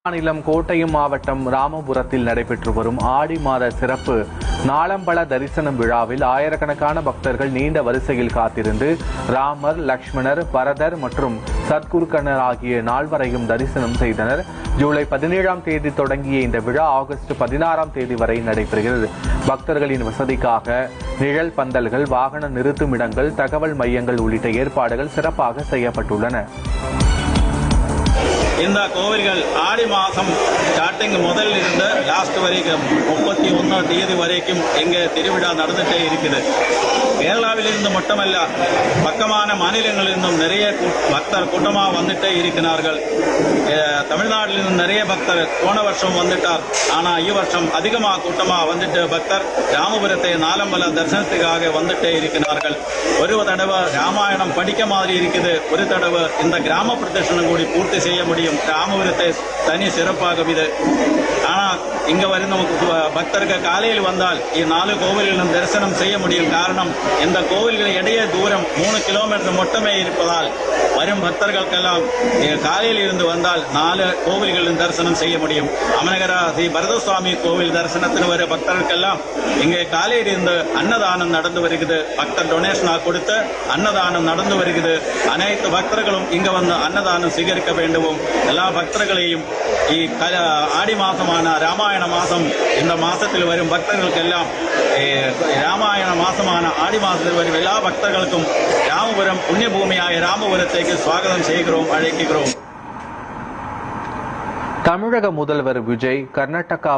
மாநிலம் கோட்டயம் மாவட்டம் ராமபுரத்தில் நடைபெற்று வரும் ஆடி மாத சிறப்பு நாளம்பல தரிசனம் விழாவில் ஆயிரக்கணக்கான பக்தர்கள் நீண்ட வரிசையில் காத்திருந்து ராமர், லக்ஷ்மணர், பரதர் மற்றும் சத்குருக்கனர் ஆகிய நால்வரையும் தரிசனம் செய்தனர். ஜூலை 17ஆம் தேதி தொடங்கிய இந்த விழா ஆகஸ்ட் 16ஆம் தேதி வரை நடைபெறுகிறது. பக்தர்களின் வசதிக்காக நிழல் பந்தல்கள், வாகன நிறுத்துமிடங்கள், தகவல் மையங்கள் உள்ளிட்ட ஏற்பாடுகள் சிறப்பாக செய்யப்பட்டுள்ளன. இந்த கோவில்கள் ஆடி மாதம் ஸ்டார்டிங் முதல் இருந்து லாஸ்ட் வரைக்கும் 31 தேதி வரைக்கும் இங்கே திருவிழா நடந்துட்டே இருக்குது. கேரளாவிலிருந்து மட்டுமல்ல, பக்கமான மாநிலங்களிலிருந்தும் நிறைய பக்தர் கூட்டமாக வந்துட்டே இருக்கிறார்கள். தமிழ்நாட்டிலிருந்து நிறைய பக்தர் போன வருஷம் வந்துட்டார். ஆனால் வருஷம் அதிகமாக கூட்டமாக வந்துட்டு பக்தர் ராமபுரத்தை நாலம்பல தரிசனத்துக்காக வந்துட்டே இருக்கிறார்கள். ஒரு தடவை ராமாயணம் படிக்க மாதிரி இருக்குது, ஒரு தடவை இந்த கிராம பிரதட்சணம் கூடி பூர்த்தி செய்ய முடியும். ராமபுரத்தை தனி சிறப்பாகும் இது. ஆனால் இங்க வரும் நமக்கு பக்தர்கள் காலையில் வந்தால் 4 கோவில்களும் தரிசனம் செய்ய முடியும். காரணம், இந்த கோவில்கள் இடையே தூரம் 3 கிலோமீட்டர் மட்டுமே இருப்பதால் வரும் பக்தர்களுக்கெல்லாம் காலையில் இருந்து வந்தால் 4 கோவில்களிலும் தரிசனம் செய்ய முடியும். அமனகர ஸ்ரீ பரதசுவாமி கோவில் தரிசனத்தில் வர பக்தர்களுக்கெல்லாம் இங்கே காலையில் இருந்து அன்னதானம் நடந்து வருகிறது. பக்தர் டொனேஷனாக கொடுத்து அன்னதானம் நடந்து வருகிறது. அனைத்து பக்தர்களும் இங்க வந்து அன்னதானம் சுவீகரிக்க வேண்டும். எல்லா பக்தர்களையும் ஆடி மாசமான ராமாயண மாசம், இந்த மாசத்தில் வரும் பக்தர்களுக்கெல்லாம் ராமாயண மாசமான ஆடி மாசத்தில் வரும் எல்லா பக்தர்களுக்கும் ராமபுரம் புண்ணிய பூமியாய ராமபுரத்தைக்கு சுவாகதம் செய்கிறோம், அழைக்கிறோம். தமிழக முதல்வர் விஜய் கர்நாடகா